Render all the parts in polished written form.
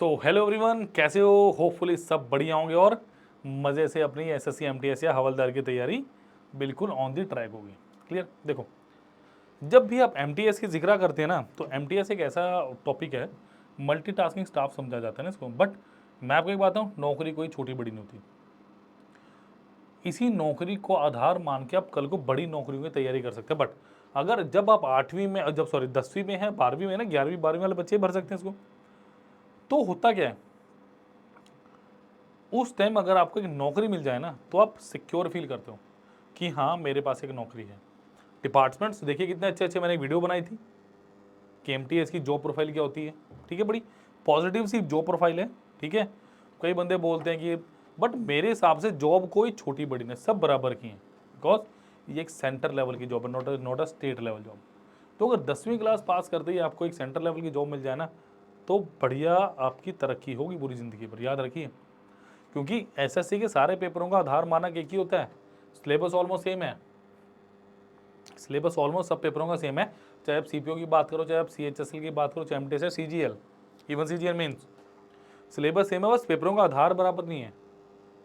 So hello everyone, कैसे हो? Hopefully सब बढ़िया होंगे और मज़े से अपनी एसएससी एमटीएस या हवलदार की तैयारी बिल्कुल ऑन दी ट्रैक होगी। क्लियर? देखो, जब भी आप एमटीएस की जिक्र करते हैं ना, तो एमटीएस एक ऐसा टॉपिक है, मल्टीटास्किंग स्टाफ समझा जाता है ना इसको। बट मैं आपको एक बात बताऊँ, नौकरी कोई छोटी बड़ी नहीं होती। इसी नौकरी को आधार मान के आप कल को बड़ी नौकरियों की तैयारी कर सकते हैं। बट अगर जब आप 8वीं में, जब सॉरी 10वीं में है, 12वीं में ना, 11वीं 12वीं वाले बच्चे भर सकते हैं इसको। तो होता क्या है, उस टाइम अगर आपको एक नौकरी मिल जाए ना, तो आप सिक्योर फील करते हो कि हाँ, मेरे पास एक नौकरी है। डिपार्टमेंट्स देखिए कितने अच्छे अच्छे, मैंने एक वीडियो बनाई थी कि एमटीएस की जॉब प्रोफाइल क्या होती है। ठीक है, बड़ी पॉजिटिव सी जॉब प्रोफाइल है। ठीक है, कई बंदे बोलते हैं कि, बट मेरे हिसाब से जॉब कोई छोटी बड़ी नहीं, सब बराबर की हैं। बिकॉज ये एक सेंटर लेवल की जॉब है, not a state level job. तो अगर 10वीं क्लास पास करते ही आपको एक सेंटर लेवल की जॉब मिल जाए ना, तो बढ़िया आपकी तरक्की होगी पूरी ज़िंदगी पर, याद रखिए। क्योंकि एसएससी के सारे पेपरों का आधार मानक एक ही होता है, सिलेबस ऑलमोस्ट सेम है। सिलेबस ऑलमोस्ट सब पेपरों का सेम है, चाहे आप सीपीओ की बात करो, चाहे आप सीएचएसएल की बात करो, चाहे एमटीएस है, CGL, even CGL means syllabus same है, बस पेपरों का आधार बराबर नहीं है।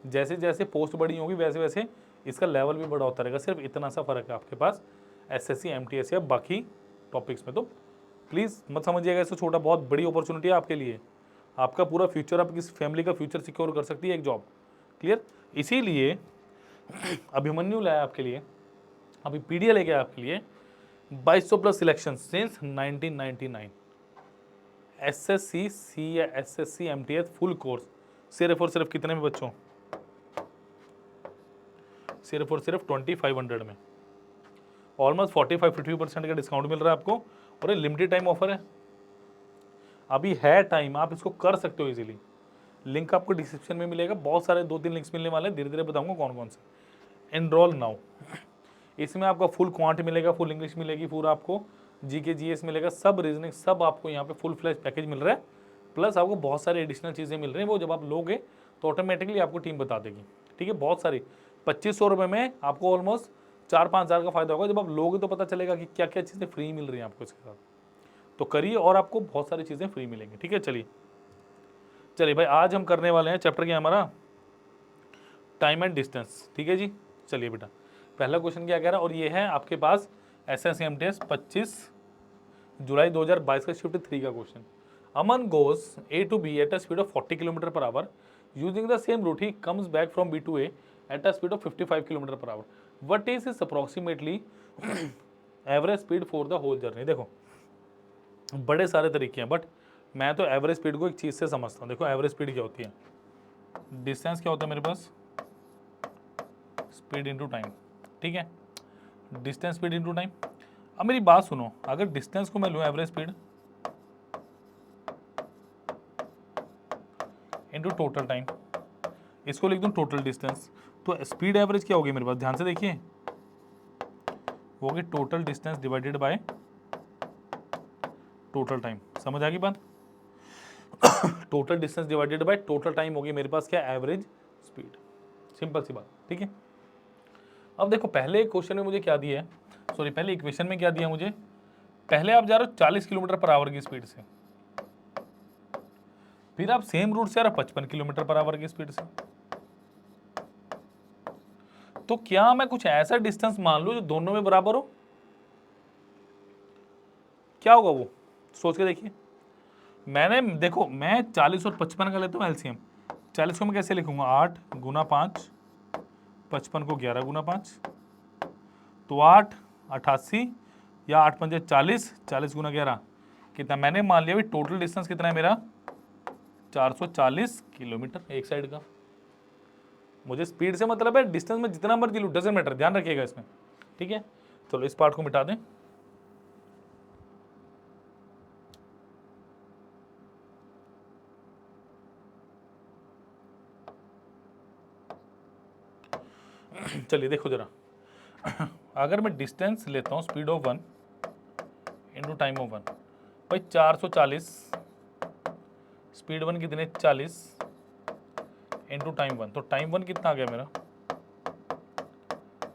जैसे जैसे पोस्ट बड़ी होगी वैसे वैसे इसका लेवल भी बड़ा होता रहेगा। सिर्फ इतना सा फर्क है आपके पास एसएससी एमटीएस या बाकी टॉपिक्स में। तो प्लीज़ मत समझिएगा इसको छोटा, बहुत बड़ी अपॉर्चुनिटी है आपके लिए। आपका पूरा फ्यूचर, आपकी फैमिली का फ्यूचर सिक्योर कर सकती है एक जॉब। क्लियर? इसीलिए अभिमन्यु लाया आपके लिए, अभी पीडीए लेके आया आपके लिए 2200 प्लस सिलेक्शन सिंस 1999। एसएससी सी या एसएससी एमटीएस फुल कोर्स सिर्फ और सिर्फ कितने में बच्चों? सिर्फ और सिर्फ 2500 में। ऑलमोस्ट 45-50% का डिस्काउंट मिल रहा है आपको, और ये लिमिटेड टाइम ऑफर है। अभी है टाइम, आप इसको कर सकते हो इजीली। लिंक आपको डिस्क्रिप्शन में मिलेगा, बहुत सारे 2-3 लिंक्स मिलने वाले हैं, धीरे धीरे बताऊंगा कौन कौन से। Enrol now. इसमें आपका फुल क्वांट मिलेगा, फुल इंग्लिश मिलेगी, पूरा आपको जीके जीएस मिलेगा, सब रीजनिंग, सब आपको यहाँ पे फुल फ्लैश पैकेज मिल रहा है। प्लस आपको बहुत सारे एडिशनल चीज़ें मिल रही हैं, वो जब आप लोगे तो ऑटोमेटिकली आपको टीम बता देगी। ठीक है, बहुत सारी 2500 रुपये में आपको ऑलमोस्ट 4-5 हज़ार का फायदा होगा। जब आप लोगे तो पता चलेगा कि क्या क्या चीज़ें फ्री मिल रही हैं आपको इसके साथ। तो करिए और आपको बहुत सारी चीज़ें फ्री मिलेंगी। ठीक है, चलिए चलिए भाई, आज हम करने वाले हैं चैप्टर क्या हमारा, टाइम एंड डिस्टेंस। ठीक है जी, चलिए बेटा, पहला क्वेश्चन क्या कह रहा है, और ये है आपके पास एसएससी एमटीएस 25 जुलाई 2022 का शिफ्ट 3 का question. Aman goes A to B at a speed of 40 kilometre per hour using the same route, he comes back from B to A at a speed of 55 kilometre per hour. What is is approximately average speed for the whole journey. देखो, बड़े सारे तरीके हैं, but मैं तो average speed को एक चीज़ से समझता हूँ। देखो, एवरेज स्पीड क्या होती है, डिस्टेंस क्या होता है मेरे पास, स्पीड इनटू टाइम। ठीक है, डिस्टेंस स्पीड इनटू टाइम। अब मेरी बात सुनो, अगर डिस्टेंस को मैं लूँ average speed into total time, इसको लिख दूँ टोटल डिस्टेंस, तो स्पीड एवरेज क्या होगी मेरे पास, ध्यान से देखिए, वो होगी total distance divided by total time. समझ आ गई बात? Total distance divided by total time होगी मेरे पास क्या, एवरेज स्पीड। सिंपल सी बात। ठीक है, अब देखो, पहले क्वेश्चन में मुझे क्या दिया है, सॉरी पहले इक्वेशन में क्या दिया मुझे, पहले आप जा रहे हो 40 किलोमीटर पर आवर की स्पीड से, फिर आप सेम रूट से आ रहे हो 55 किलोमीटर पर आवर की स्पीड से। तो क्या मैं कुछ ऐसा डिस्टेंस मान लूं जो दोनों में बराबर हो, क्या होगा वो, सोच के देखिए। मैंने देखो, मैं 40 और 55 का लेता हूँ एलसीएम। 40 को मैं कैसे लिखूंगा, 8 गुना 5, 55 को 11 गुना 5, तो 8 88, या 8 पंजे 40, 40 गुना 11 कितना, मैंने मान लिया भी टोटल डिस्टेंस कितना है मेरा, 440 किलोमीटर एक साइड का। मुझे स्पीड से मतलब है, डिस्टेंस में जितना मर्जी लूँ, डजंट मैटर, ध्यान रखिएगा इसमें। ठीक है, चलो इस पार्ट को मिटा दें। चलिए देखो जरा, अगर मैं डिस्टेंस लेता हूँ speed of 1 into time of 1, भाई 440, स्पीड 1 कितने 40 इंटू टाइम 1, तो टाइम 1 कितना आ गया मेरा,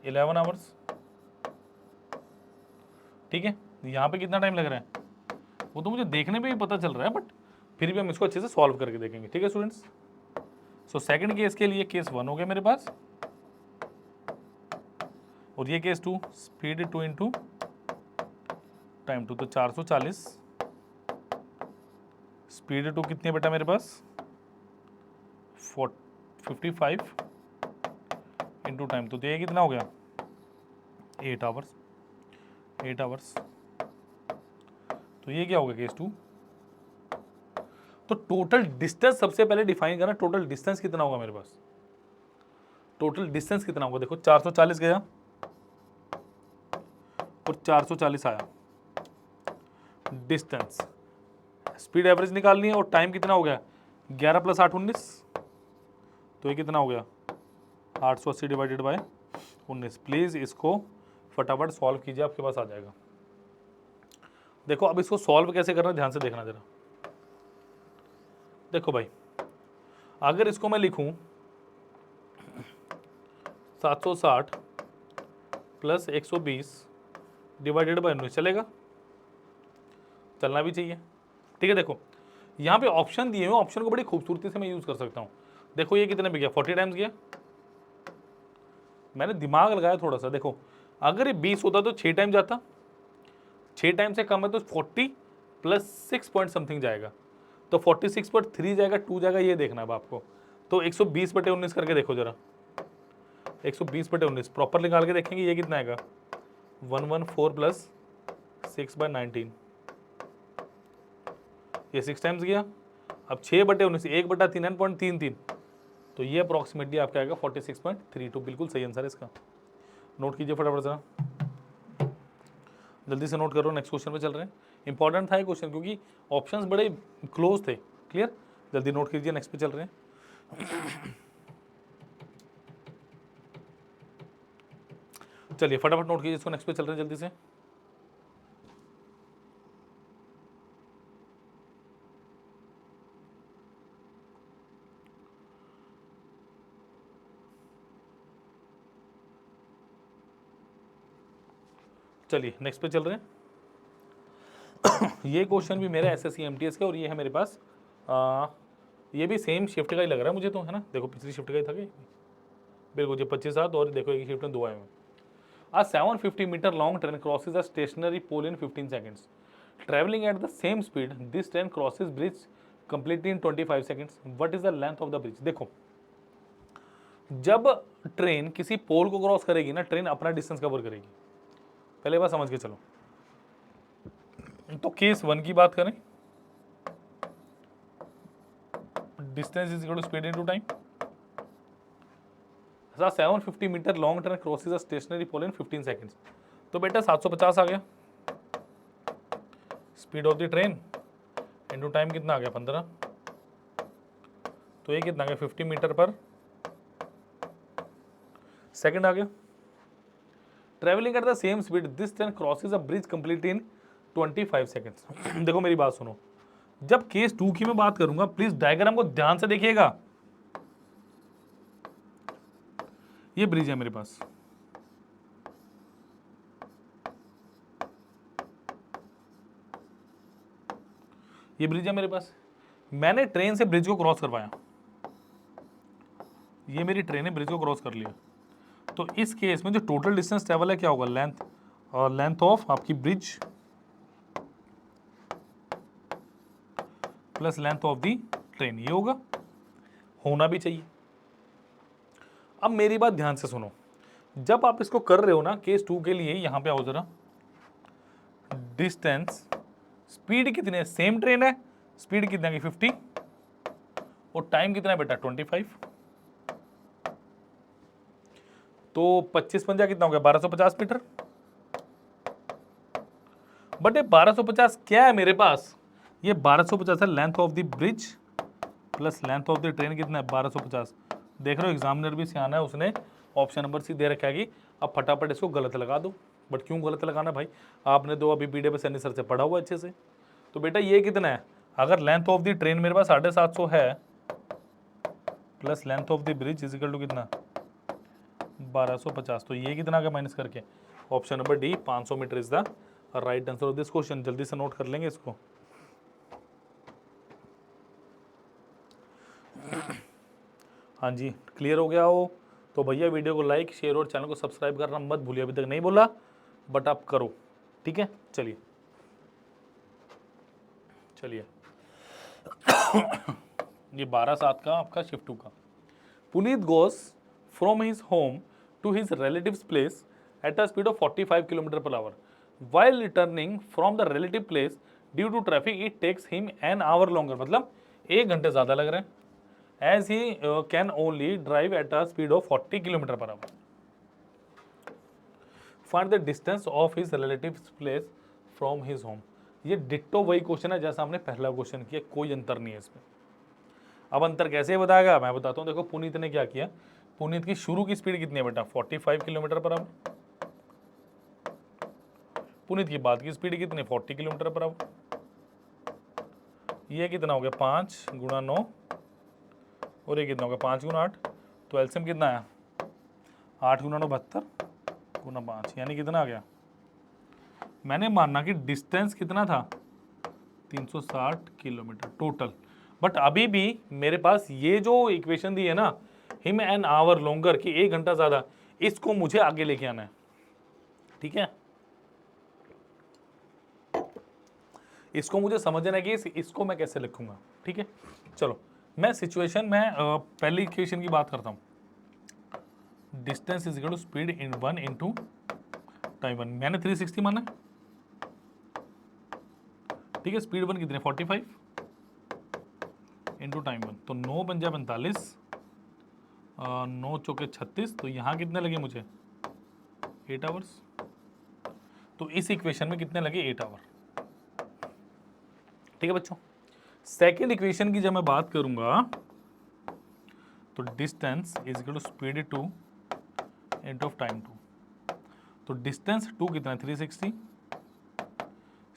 11 आवर्स। ठीक है, यहाँ पे कितना टाइम लग रहा है वो तो मुझे देखने पे ही पता चल रहा है, बट फिर भी हम इसको अच्छे से सॉल्व करके देखेंगे, ठीक है स्टूडेंट्स। सो सेकंड केस के लिए केस 1 हो गया मेरे पास, और ये केस 2 स्पीड 2 इंटू टाइम 2, तो 440। स्पीड 2 कितनी है बेटा मेरे पास 55 इंटू टाइम 2, तो ये कितना हो गया 8 आवर्स। 8 आवर्स, तो ये क्या होगा केस 2। तो टोटल डिस्टेंस सबसे पहले डिफाइन करना, टोटल डिस्टेंस कितना होगा मेरे पास, टोटल डिस्टेंस कितना होगा। देखो 440 गया और 440 आया डिस्टेंस, स्पीड एवरेज निकालनी है, और टाइम कितना हो गया 11 + 8 19, तो ये कितना हो गया 880 डिवाइडेड बाय 19। प्लीज़ इसको फटाफट सॉल्व कीजिए, आपके पास आ जाएगा। देखो अब इसको सॉल्व कैसे करना, ध्यान से देखना जरा। देखो भाई, अगर इसको मैं लिखूं 760 + 120 डिवाइडेड बाय 19, चलेगा, चलना भी चाहिए, ठीक है। देखो यहाँ पे ऑप्शन दिए हुए, ऑप्शन को बड़ी खूबसूरती से मैं यूज़ कर सकता हूँ। देखो ये कितने में गया 40 टाइम्स गया, मैंने दिमाग लगाया थोड़ा सा। देखो अगर ये 20 होता तो 6 टाइम जाता, 6 टाइम से कम है तो 40 + 6 पॉइंट समथिंग जाएगा, तो 46.3 जाएगा, 2 जाएगा, ये देखना है आपको। तो 120/19 करके देखो जरा, 120/19 प्रॉपर निकाल के देखेंगे, ये कितना आएगा 114 + 6/19, ये 6 टाइम्स गया। अब 6/19 1/3 9.33, तो ये अप्रॉक्सीमेटली आपका आएगा 46.32, बिल्कुल सही आंसर है इसका। नोट कीजिए फटाफट जरा, जल्दी से नोट करो, नेक्स्ट क्वेश्चन पे चल रहे हैं। इंपॉर्टेंट था ये क्वेश्चन क्योंकि ऑप्शंस बड़े क्लोज थे, क्लियर। जल्दी नोट कीजिए, नेक्स्ट पे चल रहे हैं। चलिए फटाफट नोट कीजिए इसको, नेक्स्ट पे चल रहे हैं जल्दी से। चलिए नेक्स्ट पे चल रहे हैं। ये क्वेश्चन भी मेरे SSC MTS का, और ये है मेरे पास ये भी सेम शिफ्ट का ही लग रहा है मुझे तो, है ना। देखो पिछली शिफ्ट का ही था कि बिल्कुल, ये 25/7, और देखो एक शिफ्ट में 2 आए हुए। A 750 meter long train crosses a stationary pole in 15 seconds. Traveling at the same speed, this train crosses bridge completely in 25 seconds. What is the length of the bridge? देखो जब ट्रेन किसी पोल को cross करेगी ना, train अपना distance cover करेगी, पहले बात समझ के चलो। तो केस 1 की बात करें, distance is equal to speed into time. 750 metre long train crosses a stationary pole in 15 seconds, तो बेटा 750 आ गया speed of the train, into time कितना आ गया 15, तो ये कितना आ गया 50 मीटर पर सेकंड आ गया। Travelling at the same speed, this train crosses a bridge complete in 25 seconds. देखो मेरी बात सुनो, जब केस 2 की मैं बात करूंगा, प्लीज डायग्राम को ध्यान से देखिएगा। ये ब्रिज है मेरे पास, ये ब्रिज है मेरे पास, मैंने ट्रेन से ब्रिज को क्रॉस करवाया, ये मेरी ट्रेन है, ब्रिज को क्रॉस कर लिया। तो इस केस में जो टोटल डिस्टेंस ट्रेवल है क्या होगा, लेंथ, और लेंथ ऑफ आपकी bridge plus length of the train, ये होगा, होना भी चाहिए। अब मेरी बात ध्यान से सुनो, जब आप इसको कर रहे हो ना केस 2 के लिए, यहां पे आओ जरा, डिस्टेंस, स्पीड कितनी है, सेम ट्रेन है, स्पीड कितना है 50, और टाइम कितना है बेटा 25, तो 25 पंजा कितना हो गया 1250 मीटर। बट ये 1250 क्या है मेरे पास, ये 1250 है length of the bridge plus length of the train, कितना है 1250। देख रहे हो एग्जामिनर भी सियाना है, उसने ऑप्शन नंबर सी दे रखा है कि अब फटाफट इसको गलत लगा दो। बट क्यों गलत लगाना भाई, आपने तो अभी पीडीएफ सैनी सर से पढ़ा हुआ अच्छे से। तो बेटा ये कितना है, अगर लेंथ ऑफ द ट्रेन मेरे पास 750 है plus length of the bridge is equal to कितना 1250, तो ये कितना आ गया माइनस करके, option number D 500 metre is the right answer of this question. जल्दी से नोट कर लेंगे इसको। हाँ जी, क्लियर हो गया हो तो भैया वीडियो को लाइक शेयर और चैनल को सब्सक्राइब करना मत भूलिए। अभी तक नहीं बोला बट आप करो, ठीक है। चलिए चलिए ये 12/7 का आपका शिफ्ट 2 का। Puneet goes from his home to his relative's place at a speed of 45 kilometre per hour. While returning from the relative place due to traffic it takes him an hour longer, मतलब 1 घंटे ज़्यादा लग रहे हैं। As he can only drive at a speed of 40 kilometre per hour. Find the distance of his relative place from his home. ये ditto वही question है जैसा हमने पहला क्वेश्चन किया, कोई अंतर नहीं है इसमें। अब अंतर कैसे बताएगा मैं बताता हूँ। देखो पुनीत ने क्या किया, पुनीत की शुरू की स्पीड कितनी है बेटा 45 किलोमीटर पर आवर। पुनीत की बाद की स्पीड कितनी 40 किलोमीटर पर आवर। ये कितना हो गया 5 गुणा 9 और ये कितना हो गया 5 गुणा 8, तो एलसीएम कितना आया 8 गुणा 9 72 गुणा 5, यानी कितना आ गया। मैंने माना कि डिस्टेंस कितना था 360 किलोमीटर टोटल, बट अभी भी मेरे पास ये जो इक्वेशन दी है ना हिम एन आवर लॉन्गर की 1 घंटा ज्यादा, इसको मुझे आगे लेके आना है, ठीक है। इसको मुझे समझना है कि इसको मैं कैसे लिखूंगा, ठीक है। चलो मैं सिचुएशन में पहली इक्वेशन की बात करता हूं। Distance is equal to speed in 1 into time 1। मैंने 360 माना, ठीक है। स्पीड 1 कितनी 45 इंटू टाइम 1, तो 9 बन जाए 45, 9 चौके 36, तो यहाँ कितने लगे मुझे 8 आवर्स। तो इस इक्वेशन में कितने लगे 8 आवर, ठीक है बच्चों। सेकेंड इक्वेशन की जब मैं बात करूंगा तो distance is equal to speed 2 into of time 2। तो डिस्टेंस 2 कितना है 360,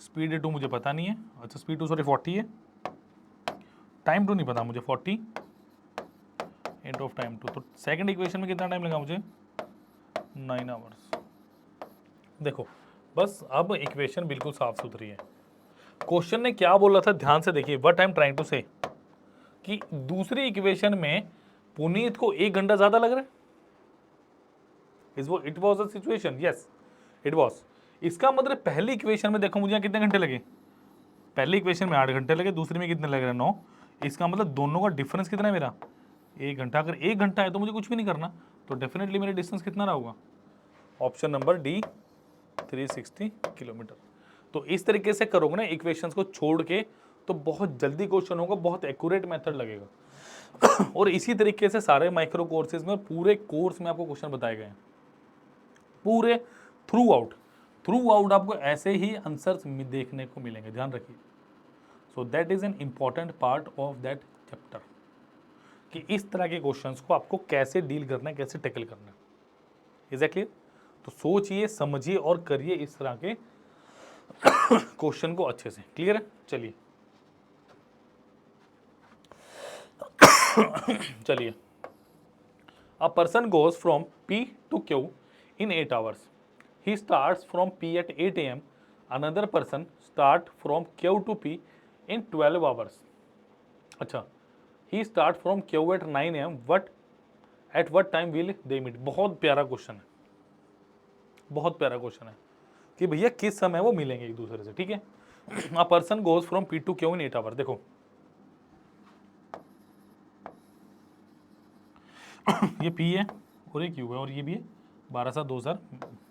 स्पीड 2 मुझे पता नहीं है, अच्छा स्पीड 2 सॉरी 40 है, टाइम 2 नहीं पता मुझे 40 इंटू ऑफ टाइम 2। तो सेकंड इक्वेशन में कितना टाइम लगा मुझे 9 आवर्स। देखो बस अब इक्वेशन बिल्कुल साफ सुथरी है। क्वेश्चन ने क्या बोला था ध्यान से देखिए, what I am trying to say कि दूसरी इक्वेशन में पुनीत को 1 घंटा ज्यादा लग रहा है। It was a situation, yes it was. इसका मतलब पहली इक्वेशन में देखो मुझे यहाँ कितने घंटे लगे, पहली इक्वेशन में 8 घंटे लगे, दूसरी में कितने लग रहे हैं 9। इसका मतलब दोनों का डिफरेंस कितना है मेरा 1 घंटा। अगर 1 घंटा है तो मुझे कुछ भी नहीं करना, तो डेफिनेटली मेरा डिस्टेंस कितना रहा होगा, ऑप्शन नंबर डी 360 किलोमीटर। तो इस तरीके से करोगे ना इक्वेशंस को छोड़ के तो बहुत जल्दी क्वेश्चन होगा, बहुत एक्यूरेट मेथड लगेगा। और इसी तरीके से सारे माइक्रो कोर्सेज में पूरे कोर्स में आपको क्वेश्चन बताए गए हैं, पूरे थ्रू आउट आपको ऐसे ही आंसर्स देखने को मिलेंगे, ध्यान रखिए। So that is an important part of that chapter कि इस तरह के क्वेश्चंस को आपको कैसे डील करना है, कैसे टैकल करना है। Is that clear? तो सोचिए समझिए और करिए इस तरह के क्वेश्चन को अच्छे से। क्लियर है? चलिए चलिए a person goes from P to Q in 8 hours. He starts from P at 8 a.m. Another person start from Q to P in 12 hours. अच्छा, he start from Q at 9 a.m. At what time will they meet? बहुत प्यारा question है, बहुत प्यारा question है कि भैया किस समय वो मिलेंगे एक दूसरे से, ठीक है। A person goes from P to Q in 8 hours। देखो ये P है और ये Q है और ये भी है 12/7/2000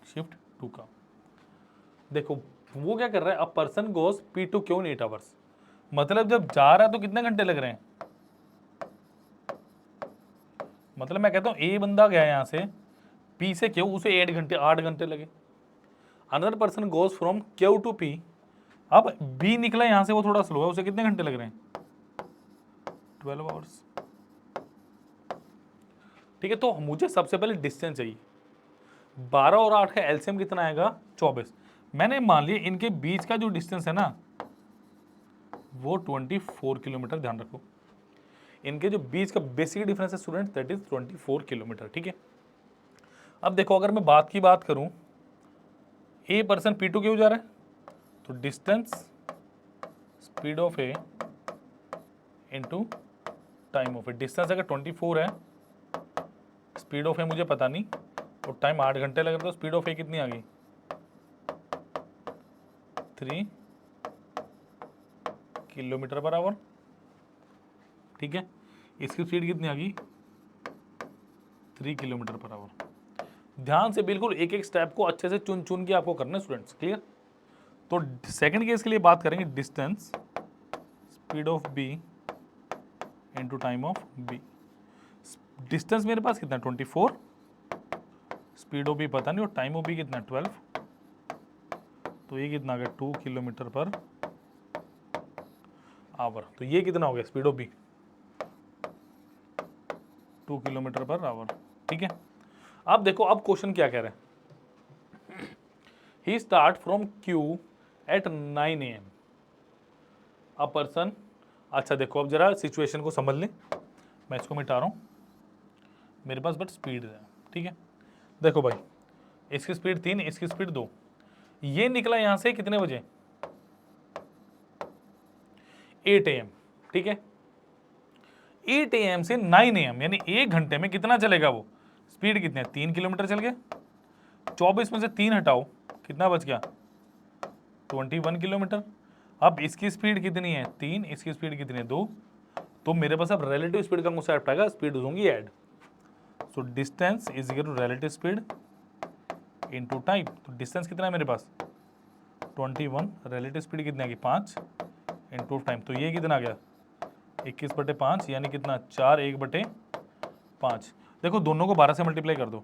शिफ्ट 2 का। देखो वो क्या कर रहा है, अब person goes P to Q in 8 hours, मतलब जब जा रहा है तो कितने घंटे लग रहे हैं, मतलब मैं कहता हूं ए बंदा गया यहां से P से Q, उसे 8 घंटे लगे। Another person goes from Q to P, अब B निकला यहां से, वो थोड़ा स्लो है, उसे कितने घंटे लग रहे हैं 12 आवर्स, ठीक है। तो मुझे सबसे पहले डिस्टेंस चाहिए, 12 और 8 का एलसीएम कितना आएगा 24। मैंने मान लिया इनके बीच का जो डिस्टेंस है ना वो 24 किलोमीटर, ध्यान रखो इनके जो बीच का बेसिक डिफरेंस है स्टूडेंट दैट इज 24 किलोमीटर, ठीक है। अब देखो अगर मैं बात की बात करूं, a person P to Q जा रहा है तो distance speed of A into time of A, distance अगर 24 है स्पीड ऑफ ए मुझे पता नहीं, और टाइम 8 घंटे लग रहा, तो स्पीड ऑफ ए कितनी आ गई 3 किलोमीटर पर आवर। ठीक है, इसकी स्पीड कितनी आ गई 3 किलोमीटर पर आवर। ध्यान से बिल्कुल एक एक स्टेप को अच्छे से चुन चुन के आपको करना है स्टूडेंट्स, क्लियर। तो सेकंड केस के लिए बात करेंगे, distance speed of B into time of B. Distance मेरे पास कितना 24, स्पीड ऑफ बी पता नहीं, और टाइम ऑफ बी कितना 12, तो ये कितना आ गया 2 किलोमीटर पर आवर। तो ये कितना हो गया speed of B 2 kilometre per hour. ठीक है, अब देखो अब क्वेश्चन क्या कह रहे हैं, he start from Q at 9 AM a person. अच्छा देखो अब जरा सिचुएशन को समझ लें, मैं इसको मिटा रहा हूं, मेरे पास बट स्पीड है। ठीक है, देखो भाई इसकी स्पीड 3, इसकी स्पीड 2, ये निकला यहां से कितने बजे 8 AM। ठीक है, 8 AM से 9 AM यानी 1 घंटे में कितना चलेगा वो, स्पीड कितनी है 3 किलोमीटर चल गया, 24 में से 3 हटाओ कितना बच गया 21 किलोमीटर। अब इसकी स्पीड कितनी है 3, इसकी स्पीड कितनी है 2, तो मेरे पास अब रिलेटिव स्पीड का कॉन्सेप्ट आएगा, स्पीड होंगी add. So distance is equal to relative speed into time. तो डिस्टेंस कितना है मेरे पास 21, रिलेटिव स्पीड कितनी आ गई 5 इनटू टाइम, तो ये कितना आ गया 21/5 यानी कितना 4 1/5। देखो दोनों को 12 से मल्टीप्लाई कर दो,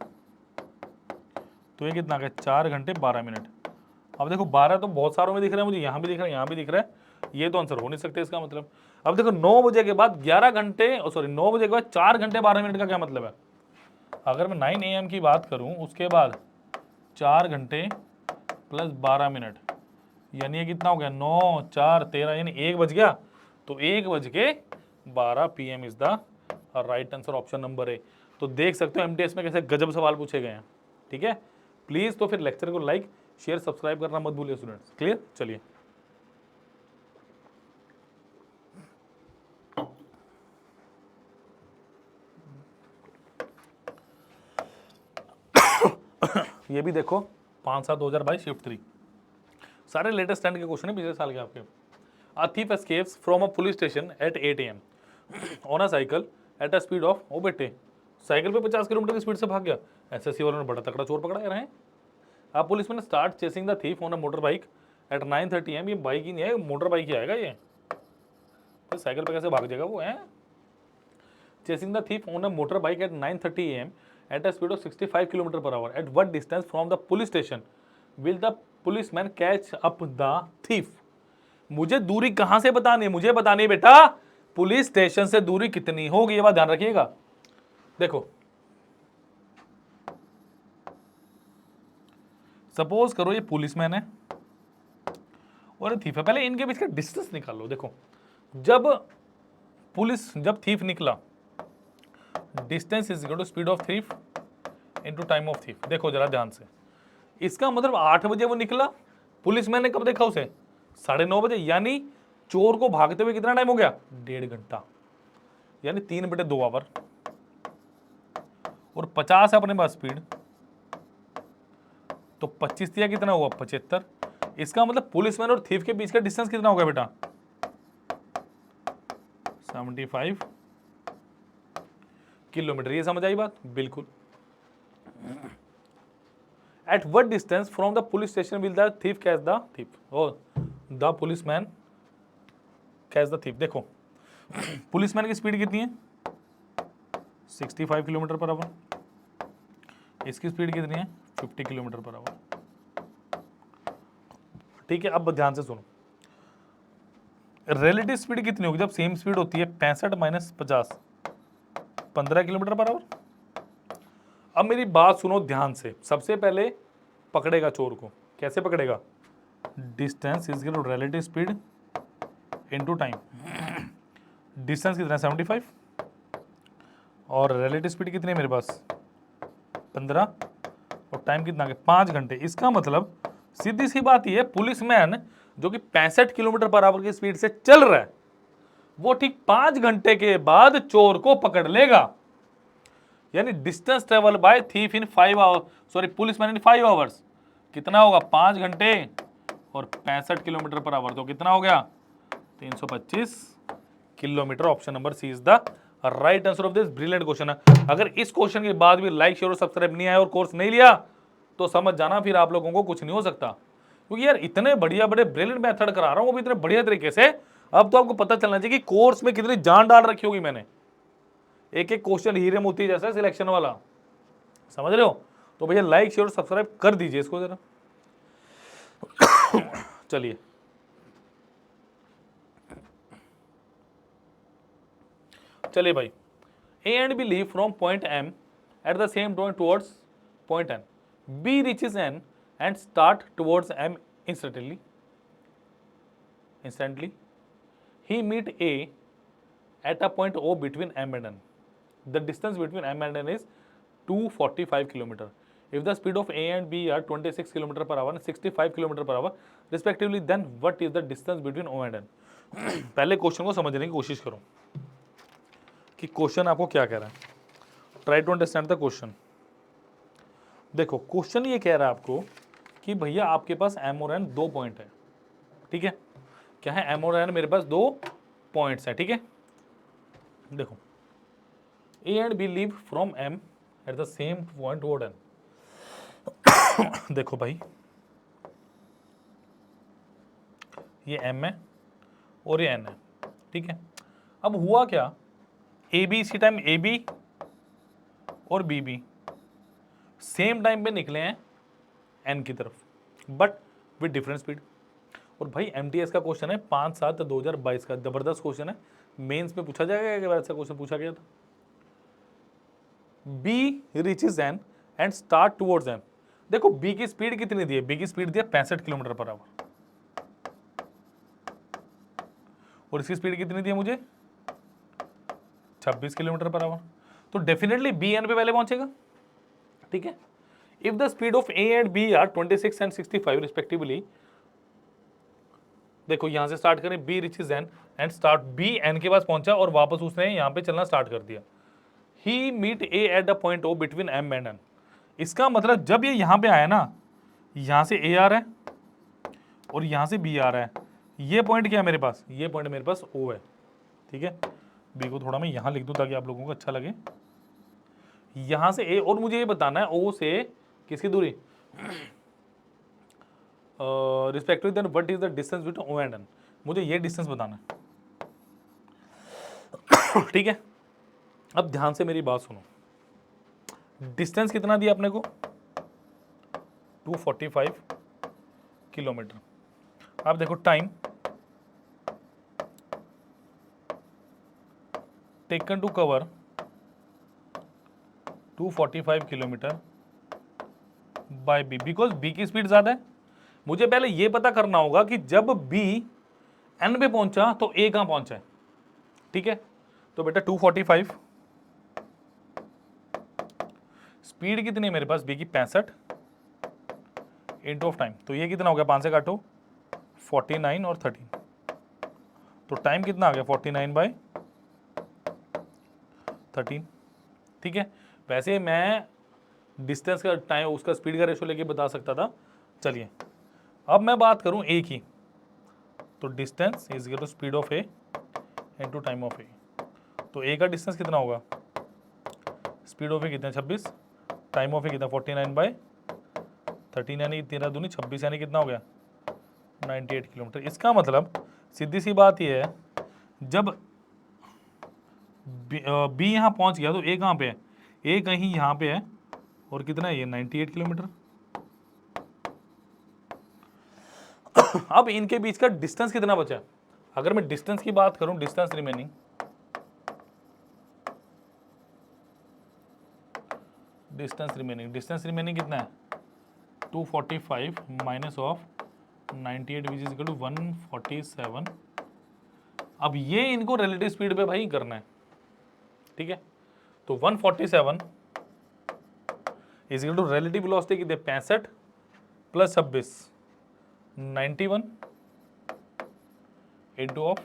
तो ये कितना आ गया 4 घंटे 12 मिनट। अब देखो 12 तो बहुत सारों में दिख रहा है मुझे, यहाँ भी दिख रहा है, यहाँ भी दिख रहा है, ये तो आंसर हो नहीं सकते इसका मतलब। अब देखो 9 बजे के बाद 11 घंटे, सॉरी 9 बजे के बाद 4 घंटे 12 मिनट का क्या मतलब है। अगर मैं 9 AM की बात करूं, उसके बाद 4 घंटे प्लस 12 मिनट, यानी ये कितना हो गया 9 4 13, यानी 1 बज गया, तो 1:12 PM is the right answer, option number ए। तो देख सकते हो MTS में कैसे गजब सवाल पूछे गए हैं। ठीक है, प्लीज तो फिर लेक्चर को लाइक शेयर सब्सक्राइब करना मत भूलिए स्टूडेंट्स, क्लियर। चलिए ये भी देखो 5/7/2022 शिफ्ट 3, सारे लेटेस्ट स्टैंड के क्वेश्चन है पिछले साल के आपके। A thief escapes from a police station at 8 AM on a cycle at a speed of, ओ बेटे साइकिल पे 50 किलोमीटर की स्पीड से भाग गया। SSC वालों ने बड़ा तकड़ा चोर पकड़ा रहे हैं। अब policeman start chasing the thief on a motorbike at 9:30 AM। ये बाइक ही नहीं है, मोटर बाइक ही आएगा ये, तो साइकिल पे कैसे भाग जाएगा वो है। Chasing the thief on a motorbike at 9:30 AM at a speed of 65 km/h at what distance from the police station will the policeman catch up the thief। मुझे दूरी कहां से बतानी है, मुझे बतानी है बेटा पुलिस स्टेशन से दूरी कितनी होगी, ये बात ध्यान रखिएगा। देखो सपोज करो ये पुलिसमैन है और थीफ है, पहले इनके बीच का डिस्टेंस निकाल लो। देखो जब थीफ निकला, distance is equal to speed of thief into time of thief. देखो जरा ध्यान से, इसका मतलब 8 बजे वो निकला, पुलिसमैन ने कब देखा उसे 9:30 बजे, यानी चोर को भागते हुए कितना टाइम हो गया 1.5 घंटा, यानी 3/2 आवर, और 50 है अपने पास स्पीड, तो 25 दिया कितना हुआ 75। इसका मतलब पुलिसमैन और थीफ के बीच का डिस्टेंस कितना होगा बेटा 75 किलोमीटर। ये समझ आई बात, बिल्कुल। At what distance from the police station will the thief catch the thief? Oh, the policeman catch the thief। देखो पुलिसमैन की स्पीड कितनी है 65 किलोमीटर पर आवर, इसकी स्पीड कितनी है 50 किलोमीटर पर आवर। ठीक है, अब ध्यान से सुनो, रिलेटिव स्पीड कितनी होगी जब सेम स्पीड होती है 65 - 50 15 किलोमीटर पर आवर। अब मेरी बात सुनो ध्यान से, सबसे पहले पकड़ेगा चोर को, कैसे पकड़ेगा distance is equal to relative speed into time. Distance कितना है 75 और रिलेटिव स्पीड कितनी है मेरे पास 15 और टाइम कितना है 5 घंटे। इसका मतलब सीधी सी बात ये है, पुलिसमैन जो कि 65 किलोमीटर पर आवर की स्पीड से चल रहा है, वो ठीक 5 घंटे के बाद चोर को पकड़ लेगा। यानी distance travel by thief in 5 hour, sorry policeman in 5 hours, कितना होगा 5 घंटे और 65 किलोमीटर पर आवर, तो कितना हो गया 325 kilometre. Option number C is the right answer of this brilliant question. अगर इस क्वेश्चन के बाद भी लाइक शेयर और सब्सक्राइब नहीं आया और कोर्स नहीं लिया तो समझ जाना फिर आप लोगों को कुछ नहीं हो सकता, क्योंकि यार इतने बढ़िया बड़े ब्रिलियंट मेथड करा रहा हूं वो भी इतने बढ़िया तरीके से। अब तो आपको पता चलना चाहिए कि कोर्स में कितनी जान डाल रखी होगी मैंने, एक एक क्वेश्चन हीरे मोती जैसा सिलेक्शन वाला, समझ रहे हो। तो भैया लाइक शेयर और सब्सक्राइब कर दीजिए इसको जरा। चलिए चलिए भाई, A and B leave from point M at the same time towards point N. B reaches N and start towards M instantly. He meet A at a point O between M and N. The distance between M and N is 245 km. If the speed of A and B are 26 km per hour and 65 km per hour respectively, then what is the distance between O and N? पहले question को समझने की कोशिश करो कि question आपको क्या कह रहा है। Try to understand the question. देखो क्वेश्चन ये कह रहा है आपको कि भैया आपके पास M और N 2 पॉइंट है, ठीक है। क्या है M और N, मेरे पास 2 पॉइंट्स है, ठीक है। देखो A and B leave from M at the same point toward N। देखो भाई ये M है और ये N है, ठीक है। अब हुआ क्या, AB इसी टाइम AB और BB सेम टाइम पे निकले हैं N की तरफ, बट विद डिफरेंट स्पीड। और भाई MTS का क्वेश्चन है 5/7/2022 का, जबरदस्त क्वेश्चन है, मेंस में पूछा जाएगा कि ऐसा क्वेश्चन पूछा गया था। B reaches N and start towards M। देखो B की स्पीड कितनी दी है, B की स्पीड दी है 65 किलोमीटर पर आवर, और इसकी स्पीड कितनी दी है मुझे 26 किलोमीटर पर आवर। तो डेफिनेटली बी एन पे पहले पहुंचेगा, ठीक है। If the speed of A and B are 26 and 65 respectively, देखो यहां से स्टार्ट करें, B reaches N and start, B N के पास पहुंचा और वापस उसने यहां पे चलना स्टार्ट कर दिया। He meet A at the point O between M and N. इसका मतलब जब ये यहां पे आया ना, यहां से ए आ रहा है और यहां से बी आ रहा है, ये पॉइंट क्या है मेरे पास, ये पॉइंट मेरे पास ओ है, ठीक है। बी को थोड़ा मैं यहां लिख दूं ताकि आप लोगों को अच्छा लगे। यहां से ए, और मुझे ये बताना है ओ से किसकी दूरी, respective then what is the distance between O and N, मुझे ये डिस्टेंस बताना है। ठीक है, अब ध्यान से मेरी बात सुनो। डिस्टेंस कितना दिया अपने को 245 किलोमीटर। अब देखो time taken to cover 245 kilometre by B, because B की स्पीड ज्यादा है। मुझे पहले यह पता करना होगा कि जब बी एन पे पहुंचा तो ए कहां पहुंचा है, ठीक है। तो बेटा 245, स्पीड कितनी है मेरे पास बी की 65 इंटू ऑफ टाइम, तो ये कितना हो गया 5 से काटो 49 और 13, तो टाइम कितना आ गया 49/13, ठीक है। वैसे मैं डिस्टेंस का टाइम उसका स्पीड का रेशो लेके बता सकता था। चलिए अब मैं बात करूं ए की, तो distance is equal to speed of A into time of A. तो ए का डिस्टेंस कितना होगा, स्पीड ऑफ ए कितना 26, टाइम ऑफ ए कितना 49/13, यानी 13 दूनी 26, यानी कितना हो गया 98 किलोमीटर। इसका मतलब सीधी सी बात यह है, जब बी यहाँ पहुंच गया तो ए कहाँ पे है, ए कहीं यहाँ पे है, और कितना है ये 98 किलोमीटर। अब इनके बीच का डिस्टेंस कितना बचा, अगर मैं डिस्टेंस की बात करूं, डिस्टेंस रिमेनिंग, डिस्टेंस रिमेनिंग कितना है 245 minus of 98 which is equal to 147। अब ये इनको रिलेटिव स्पीड पे भाई करना है, ठीक है। तो 147 is equal to relative velocity कितने 65 plus 26 91 into of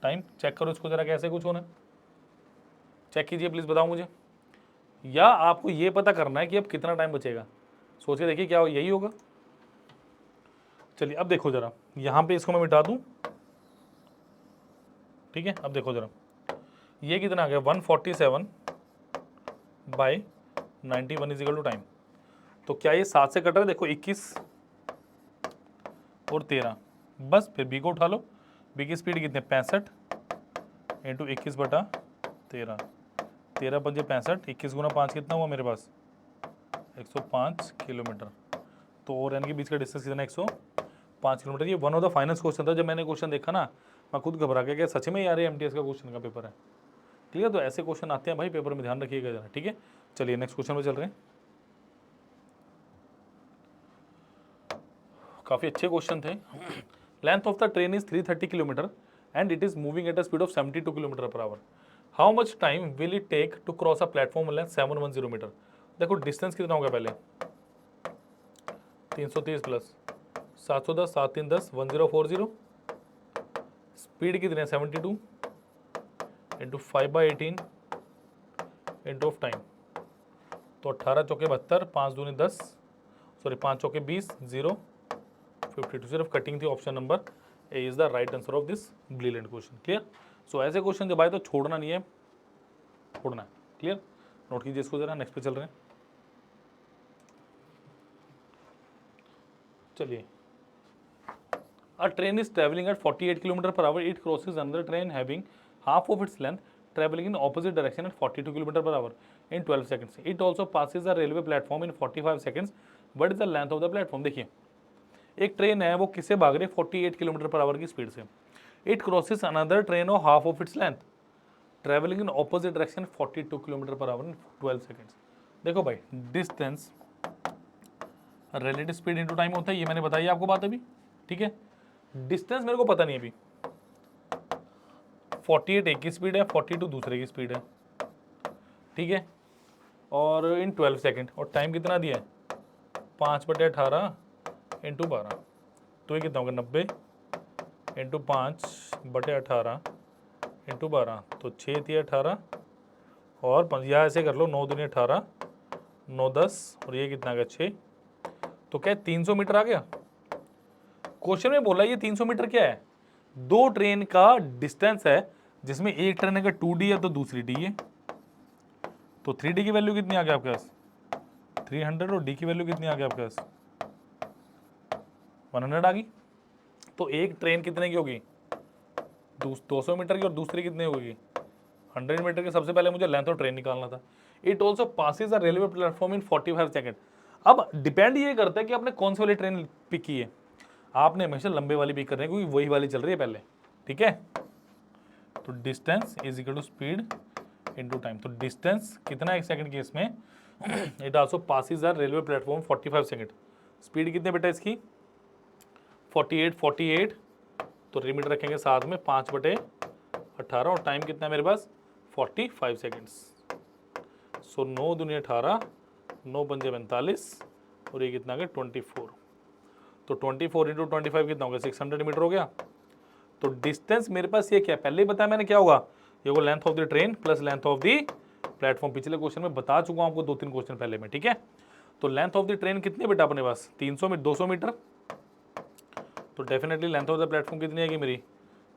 time. Check करो इसको जरा कैसे कुछ होना है, चेक कीजिए प्लीज़, बताओ मुझे। या आपको ये पता करना है कि अब कितना टाइम बचेगा। सोच के देखिए क्या यही होगा। चलिए अब देखो ज़रा, यहाँ पे इसको मैं मिटा दूँ, ठीक है। अब देखो ज़रा, ये कितना आ गया 147 by 91 is equal to time. तो क्या ये 7 से कट रहा है? देखो 21 और 13, बस फिर बी को उठा लो। बी की स्पीड कितनी है 65 इंटू 21/13, 13 पंजे 65, 21 गुना 5 कितना हुआ मेरे पास 105 किलोमीटर। तो और एन के बीच का डिस्टेंस कितना 105 किलोमीटर। ये one of the finance question था। जब मैंने क्वेश्चन देखा ना, मैं खुद घबरा गया कि सच में यार ये एमटीएस का क्वेश्चन का पेपर है। क्लियर? तो ऐसे क्वेश्चन आते हैं भाई पेपर में, ध्यान रखिएगा जरा, ठीक है। चलिए नेक्स्ट क्वेश्चन पे चल रहे हैं। काफ़ी अच्छे क्वेश्चन थे। Length of the train is 330 kilometre and it is moving at a speed of 72 kilometre per hour. How much time will it take to cross a platform length 710 metre. देखो distance कितना होगा पहले 330 plus 710, 7 3 10, 1040। Speed कितनी है 72 into 5/18 into of time. तो 18 चौके 72, 5 दूनी 10, sorry 5 चौके 20, 0 52। सिर्फ कटिंग थी। Option number A is the right answer of this brilliant question. Clear? So ऐसे क्वेश्चन जब आए तो छोड़ना नहीं है, छोड़ना है। क्लियर? नोट कीजिए इसको जरा। नेक्स्ट पे चल रहे हैं। चलिए, a train is traveling at 48 km per hour. It crosses another train having half of its length traveling in opposite direction at 42 km per hour in 12 seconds. It also passes a railway platform in 45 seconds. What is the length of the platform? देखिए, एक train है, वो किससे भाग रही है 48 kilometre per our की speed से। It crosses another train of half of its length travelling in opposite direction 42 kilometre per our in 12 seconds. देखो भाई, distance relative speed into time होता है, ये मैंने बताई आपको बात अभी, ठीक है। डिस्टेंस मेरे को पता नहीं अभी। 48 एक की स्पीड है, 42 दूसरे की स्पीड है, ठीक है। और इन 12 सेकंड, और टाइम कितना दिया है 5/18 इंटू 12। तो ये कितना होगा 90 इंटू 5/18 इंटू 12। तो 6 थी 18 और 5, या ऐसे कर लो 9 दूनी 18, 9 10, और ये कितना आ गया 6। तो क्या 300 मीटर आ गया। क्वेश्चन में बोला ये 300 मीटर क्या है, दो ट्रेन का डिस्टेंस है, जिसमें एक ट्रेन अगर 2D है तो दूसरी D है। तो 3D की वैल्यू कितनी आ गया आपके पास 300, और D की वैल्यू कितनी आ गई आपके पास 100 आ गई। तो एक ट्रेन कितने की होगी 200 मीटर की, और दूसरी कितनी होगी 100 मीटर की। सबसे पहले मुझे लेंथ ऑफ ट्रेन निकालना था। It also passes a railway platform in 45 second. अब डिपेंड ये करता है कि आपने कौन सी वाली ट्रेन पिक की है। आपने हमेशा लंबे वाली पिक करनी है, क्योंकि वही वाली चल रही है पहले, ठीक है। तो distance is equal to speed into time. तो डिस्टेंस कितना एक सेकंड की इसमें it also passes a railway platform 45 second. Speed कितने बेटा इसकी 48 तो लिमिट रखेंगे साथ में 5/18, और टाइम कितना है मेरे पास 45 सेकंड्स। सो 9 दूनी 18, 9 पंजे 45, और ये कितना आ गया 24। तो 24 इंटू 25 कितना हो गया 600 मीटर हो गया। तो डिस्टेंस मेरे पास ये क्या है, पहले ही बताया मैंने क्या होगा, ये होगा length of the train plus length of the platform. पिछले क्वेश्चन में बता चुका हूं आपको 2-3 क्वेश्चन पहले में, ठीक है। तो लेंथ ऑफ द ट्रेन कितनी बेटा अपने पास 300 में 200 मीटर। तो definitely length of the platform कितनी आएगी मेरी,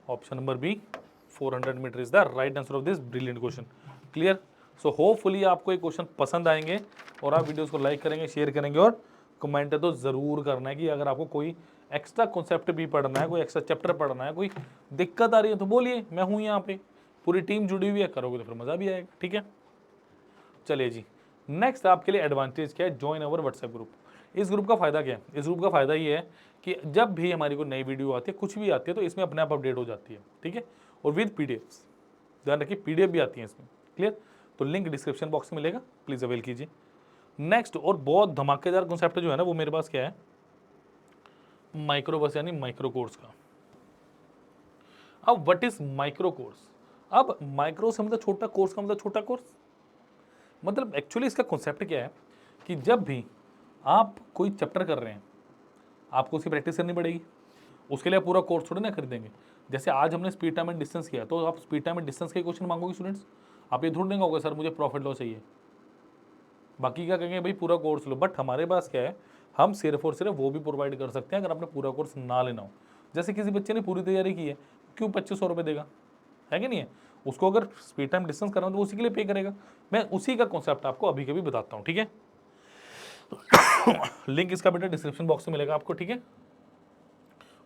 option number B 400 metre is the right answer of this brilliant question. Clear? So hopefully आपको ये क्वेश्चन पसंद आएंगे, और आप वीडियोस को लाइक करेंगे, शेयर करेंगे, और कमेंट तो ज़रूर करना है कि अगर आपको कोई एक्स्ट्रा कॉन्सेप्ट भी पढ़ना है, कोई एक्स्ट्रा चैप्टर पढ़ना है, कोई दिक्कत आ रही है तो बोलिए, मैं हूँ यहाँ पे, पूरी टीम जुड़ी हुई है, करोगे तो फिर मज़ा भी आएगा, ठीक है। चलिए जी, नेक्स्ट आपके लिए एडवांटेज क्या है, ज्वाइन अवर व्हाट्सएप ग्रुप। इस ग्रुप का फ़ायदा क्या है, इस ग्रुप का फ़ायदा ये है कि जब भी हमारी कोई नई वीडियो आती है, कुछ भी आती है, तो इसमें अपने आप अपडेट हो जाती है, ठीक है। और विद पीडीएफ्स, ध्यान रखिए पीडीएफ भी आती है इसमें। क्लियर? तो लिंक डिस्क्रिप्शन बॉक्स में मिलेगा, प्लीज़ अवेल कीजिए। नेक्स्ट और बहुत धमाकेदार कॉन्सेप्ट जो है ना, वो मेरे पास क्या है, माइक्रो बस यानी माइक्रो कोर्स का। अब व्हाट इज माइक्रो कोर्स। अब माइक्रो से मतलब छोटा, कोर्स का मतलब छोटा कोर्स। मतलब एक्चुअली इसका कॉन्सेप्ट क्या है कि जब भी आप कोई चैप्टर कर रहे हैं, आपको उसकी प्रैक्टिस करनी पड़ेगी। उसके लिए आप पूरा कोर्स थोड़ी ना खरीदेंगे। जैसे आज हमने स्पीड टाइम एंड डिस्टेंस किया, तो आप स्पीड टाइम एंड डिस्टेंस के क्वेश्चन मांगोगे स्टूडेंट्स, आप ये थोड़ी नहीं कहोगे सर मुझे प्रॉफिट लॉस चाहिए, बाकी क्या कहेंगे भाई पूरा कोर्स लो। बट हमारे पास क्या है, हम सिर्फ और सिर्फ वो भी प्रोवाइड कर सकते हैं अगर आपने पूरा कोर्स ना लेना हो। जैसे किसी बच्चे ने पूरी तैयारी की है, क्यों 2500 रुपये देगा, है कि नहीं है? उसको अगर स्पीड टाइम डिस्टेंस करना हो तो उसी के लिए पे करेगा। मैं उसी का कॉन्सेप्ट आपको अभी कभी बताता हूँ, ठीक है? लिंक इसका बेटा डिस्क्रिप्शन बॉक्स में मिलेगा आपको, ठीक है?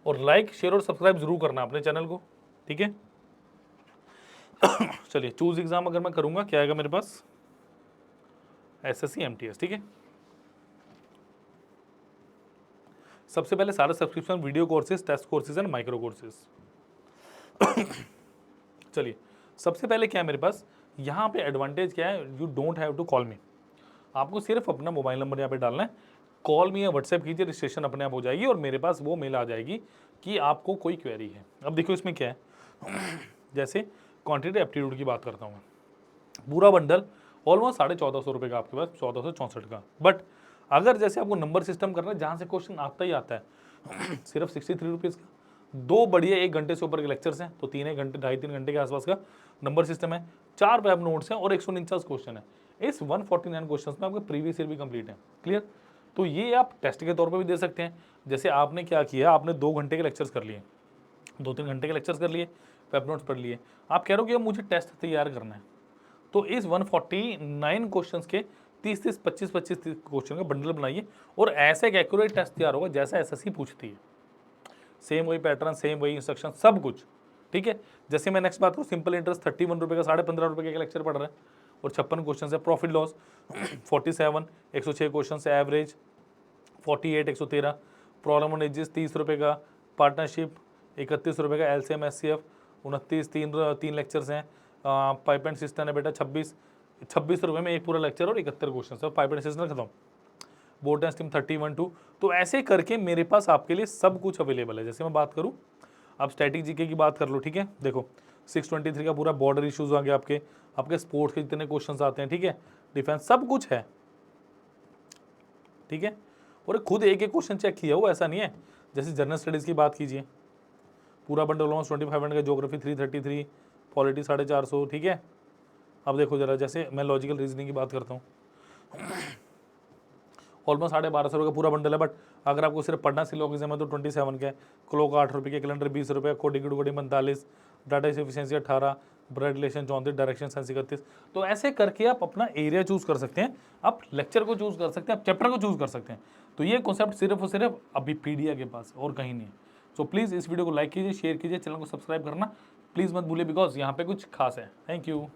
और लाइक शेयर और सब्सक्राइब जरूर करना अपने चैनल को, ठीक है? चलिए, चूज एग्जाम अगर मैं करूंगा क्या आएगा मेरे पास, SSC MTS, ठीक है? सबसे पहले सारे subscription, video courses, test courses and micro courses. चलिए, सबसे पहले क्या है मेरे पास, यहाँ पे एडवांटेज क्या है, you don't have to call me. आपको सिर्फ अपना मोबाइल नंबर यहाँ पे डालना है, कॉल मी या व्हाट्सएप कीजिए, रजिस्ट्रेशन अपने आप हो जाएगी और मेरे पास वो मेल आ जाएगी कि आपको कोई क्वेरी है। अब देखो इसमें क्या है, जैसे क्वांटिटी एप्टीट्यूड की बात करता हूँ मैं, पूरा बंडल ऑलमोस्ट 1450 रुपये का आपके पास, 1464 का। बट अगर जैसे आपको नंबर सिस्टम करना है जहाँ से क्वेश्चन आता ही आता है, सिर्फ 63 रुपीज़ का, 2 बढ़िया 1 घंटे से ऊपर के लेक्चर्स हैं, तो 3 घंटे 2.5-3 घंटे के आसपास का नंबर सिस्टम है, 4 वेब नोट्स हैं और 149 क्वेश्चन है। इस 149 क्वेश्चन में आपके प्रीवियस ईयर भी कंप्लीट है। क्लियर? तो ये आप टेस्ट के तौर पर भी दे सकते हैं। जैसे आपने क्या किया, आपने 2 घंटे के लेक्चर्स कर लिए, 2-3 घंटे के लेक्चर्स कर लिए, वेब नोट्स पढ़ लिए, आप कह रहे हो कि अब मुझे टेस्ट तैयार करना है, तो इस 149 क्वेश्चंस के 30-30, 25-25 क्वेश्चन का बंडल बनाइए और ऐसे एक एक्यूरेट टेस्ट तैयार होगा जैसा SSC पूछती है। सेम वही पैटर्न, सेम वही इंस्ट्रक्शन, सब कुछ, ठीक है? जैसे मैं नेक्स्ट बात करूँ, सिंपल इंटरेस्ट 31 रुपये का 15.5 रुपये का लेक्चर पढ़ रहा है और 56 क्वेश्चन है। प्रॉफिट लॉस 47, 106 क्वेश्चन है। एवरेज 48, 113। प्रॉब्लम ऑन एजेस 30 रुपये का। पार्टनरशिप 31 रुपये का। LCM SCF 29, 3 लेक्चर्स हैं। पाइप एंड सिस्टम है बेटा 26 रुपये में एक पूरा लेक्चर और 71 क्वेश्चन है। पाइप एंड सिस्टम खत्म। Board and steam 31-2। तो ऐसे करके मेरे पास आपके लिए सब कुछ अवेलेबल है। जैसे मैं बात करूँ, आप स्टैटिक जीके की बात कर लो, ठीक है? देखो 623 का पूरा बॉर्डर इश्यूज आ गया, आपके स्पोर्ट्स के जितने क्वेश्चंस आते हैं, ठीक है? डिफेंस, सब कुछ है, ठीक है? और खुद एक एक क्वेश्चन चेक किया हो, ऐसा नहीं है। जैसे जनरल स्टडीज़ की बात कीजिए, पूरा बंडल ऑलमोस्ट 2500 का। ज्योग्राफी 333, पॉलिटी 450, ठीक है? अब देखो जरा, जैसे मैं लॉजिकल रीजनिंग की बात करता हूँ, ऑलमोस्ट 1250 का पूरा बंडल है। बट अगर आपको सिर्फ पढ़ना सिलोगिज्म है तो 27 का है। क्लोक 8 रुपये के, कैलेंडर 20 रुपये, coding to coding 45, data efficiency 18, blood relation 34, direction science 31। तो ऐसे करके आप अपना एरिया चूज कर सकते हैं, आप लेक्चर को चूज कर सकते हैं, आप चैप्टर को चूज कर सकते हैं। तो ये कॉन्सेप्ट सिर्फ और सिर्फ अभी पीडिया के पास और कहीं नहीं है। सो प्लीज़ इस वीडियो को लाइक कीजिए, शेयर कीजिए, चैनल को सब्सक्राइब करना प्लीज़ मत भूलिए, बिकॉज यहाँ पे कुछ खास है। Thank you.